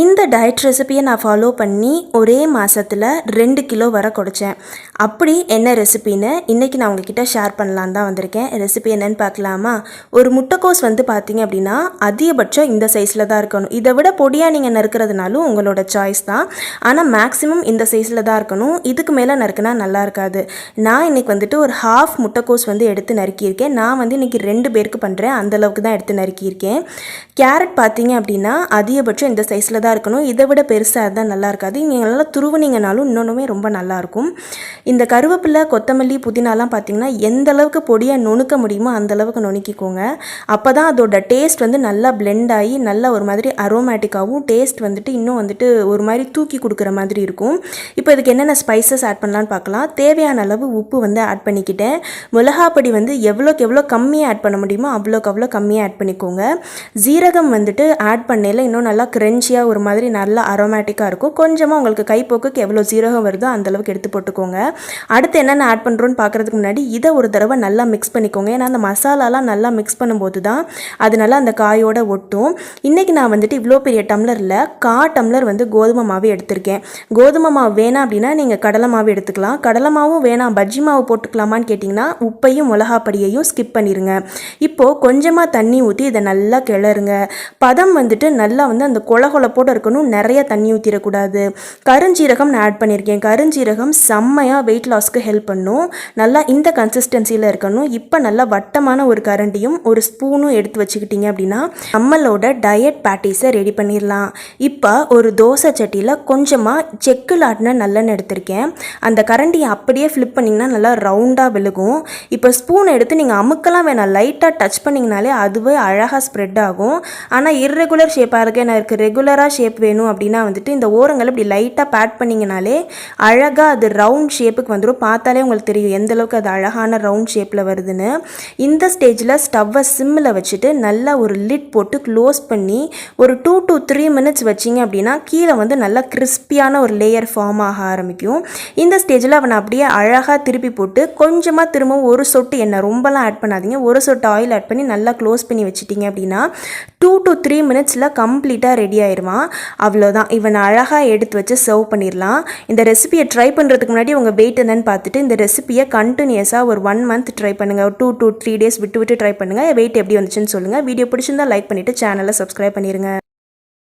இந்த டயட் ரெசிபியை நான் ஃபாலோ பண்ணி ஒரே மாதத்தில் 2 கிலோ வர குறைச்சேன். அப்படி என்ன ரெசிபின்னு இன்றைக்கி நான் உங்ககிட்ட ஷேர் பண்ணலான்னு தான் வந்திருக்கேன். ரெசிபி என்னென்னு பார்க்கலாமா? ஒரு முட்டைக்கோஸ் பார்த்தீங்க அப்படின்னா அதிகபட்சம் இந்த சைஸில் தான் இருக்கணும். இதை விட பொடியாக நீங்கள் நறுக்கிறதுனாலும் உங்களோட சாய்ஸ் தான். ஆனால் மேக்ஸிமம் இந்த சைஸில் தான் இருக்கணும். இதுக்கு மேலே நறுக்குனா நல்லா இருக்காது. நான் இன்றைக்கி ஒரு ஹாஃப் முட்டைக்கோஸ் எடுத்து நறுக்கியிருக்கேன். நான் இன்றைக்கி 2 பேருக்கு பண்ணுறேன். அந்தளவுக்கு தான் எடுத்து நறுக்கியிருக்கேன். கேரட் பார்த்தீங்க அப்படின்னா அதிகபட்சம் இந்த சைஸில் தான் இருக்கணும். இதை விட பெருசாக இருந்தால் நல்லா இருக்காது. நீங்கள் நல்லா துருவுனீங்கனாலும் இன்னொன்றுமே ரொம்ப நல்லாயிருக்கும். இந்த கருவேப்பிலை, கொத்தமல்லி, புதினாலாம் பார்த்திங்கன்னா எந்த அளவுக்கு பொடியாக நுணுக்க முடியுமோ அந்த அளவுக்கு நுணுக்கிக்கோங்க. அப்போ தான் அதோட டேஸ்ட் நல்லா பிளெண்ட் ஆகி நல்லா ஒரு மாதிரி அரோமேட்டிக்காகவும் டேஸ்ட் இன்னும் ஒரு மாதிரி தூக்கி கொடுக்குற மாதிரி இருக்கும். இப்போ இதுக்கு என்னென்ன ஸ்பைசஸ் ஆட் பண்ணலான்னு பார்க்கலாம். தேவையான அளவு உப்பு ஆட் பண்ணிக்கிட்டேன். மிளகாப்பொடி எவ்வளோக்கு எவ்வளோ கம்மியாக ஆட் பண்ண முடியுமோ அவ்வளோக்கு அவ்வளோ கம்மியாக ஆட் பண்ணிக்கோங்க. ஜீரகம் ஆட் பண்ணையில் இன்னும் நல்லா கிரன்ச்சியாக ஒரு மாதிரி நல்லா அரோமேட்டிக்காக இருக்கும். கொஞ்சமாக உங்களுக்கு கைப்போக்குக்கு எவ்வளோ ஜீரகம் வருதோ அந்தளவுக்கு எடுத்து போட்டுக்கோங்க. அடுத்து என்னென்ன ஆட் பண்ணுறோன்னு பார்க்குறதுக்கு முன்னாடி இதை ஒரு தடவை நல்லா மிக்ஸ் பண்ணிக்கோங்க. ஏன்னா அந்த மசாலாலாம் நல்லா மிக்ஸ் பண்ணும்போது தான் அது நல்லா அந்த காயோட ஒட்டும். இன்றைக்கி நான் இவ்வளோ பெரிய டம்ளரில் 1/4 டம்ளர் கோதுமை மாவு எடுத்திருக்கேன். கோதுமை மாவு வேணாம் அப்படின்னா நீங்கள் கடலை மாவு எடுத்துக்கலாம். கடலை மாவும் வேணாம் பஜ்ஜி மாவு போட்டுக்கலாமான்னு கேட்டிங்கன்னா உப்பையும் மிளகாப்பொடியையும் ஸ்கிப் பண்ணிடுங்க. இப்போது கொஞ்சமாக தண்ணி ஊற்றி இதை நல்லா கிளறுங்க. பதம் நல்லா அந்த கொலகொலப்போடு இருக்கணும். நிறைய தண்ணி ஊற்றிடக்கூடாது. கருஞ்சீரகம் நான் ஆட் பண்ணியிருக்கேன். கருஞ்சீரகம் செம்மையாக வெயிட் லாஸ்க்கு ஹெல்ப் பண்ணும். நல்லா இந்த கன்சிஸ்டன்சியில் இருக்கணும். இப்போ நல்லா வட்டமான ஒரு கரண்டியும் ஒரு ஸ்பூனும் எடுத்து வச்சுக்கிட்டிங்க அப்படின்னா நம்மளோட டயட் பேட்டிஸை ரெடி பண்ணிடலாம். இப்போ ஒரு தோசை சட்டியில் கொஞ்சமாக செக்கில் ஆட்டின நல்லெண்ணெய் எடுத்திருக்கேன். அந்த கரண்டியை அப்படியே ஃப்ளிப் பண்ணிங்கன்னா நல்லா ரவுண்டாக விழுகும். இப்போ ஸ்பூன் எடுத்து நீங்கள் அமுக்கலாம் வேணாம், லைட்டாக டச் பண்ணிங்கனாலே அதுவே அழகாக ஸ்ப்ரெட் ஆகும். ஆனால் இர்ரெகுலர் ஷேப்பாக இருக்கு, எனக்கு ரெகுலராக ஷேப் வேணும் அப்படின்னா இந்த ஓரங்களை இப்படி லைட்டாக பேட் பண்ணிங்கனாலே அழகாக அது ரவுண்ட் ஷேப்புக்கு வந்துடும். பார்த்தாலே உங்களுக்கு தெரியும் எந்த அளவுக்கு அது அழகான ரவுண்ட் ஷேப்பில் வருதுன்னு. இந்த ஸ்டேஜில் ஸ்டவ்வை சிம்மில் வச்சுட்டு நல்லா ஒரு லிட் போட்டு க்ளோஸ் பண்ணி ஒரு 2 to 3 minutes வச்சிங்க அப்படின்னா கீழே நல்லா கிறிஸ்பியான ஒரு லேயர் ஃபார்ம் ஆக ஆரம்பிக்கும். இந்த ஸ்டேஜில் அவனை அப்படியே அழகாக திருப்பி போட்டு கொஞ்சமாக திரும்பவும் ஒரு சொட்டு எண்ணெய், ரொம்பலாம் ஆட் பண்ணாதீங்க, ஒரு சொட்டு ஆயில் ஆட் பண்ணி நல்லா க்ளோஸ் பண்ணி வச்சிட்டிங்க அப்படின்னா 2 to 3 minutesல கம்ப்ளீட்டாக ரெடி ஆயிடுவான். அவ்வளோதான். இவனை அழகாக எடுத்து வச்சு சர்வ் பண்ணிடலாம். இந்த ரெசிபியை ட்ரை பண்ணுறதுக்கு முன்னாடி உங்கள் வெயிட் என்னன்னு பார்த்துட்டு இந்த ரெசிபியை கண்டினியூஸாக ஒரு 1 month ட்ரை பண்ணுங்கள். ஒரு 2 to 3 days விட்டு ட்ரை பண்ணுங்கள். வெயிட் எப்படி வந்துச்சுன்னு சொல்லுங்கள். வீடியோ பிடிச்சிருந்தா லைக் பண்ணிவிட்டு சேனலை சப்ஸ்கிரைப் பண்ணிடுங்க.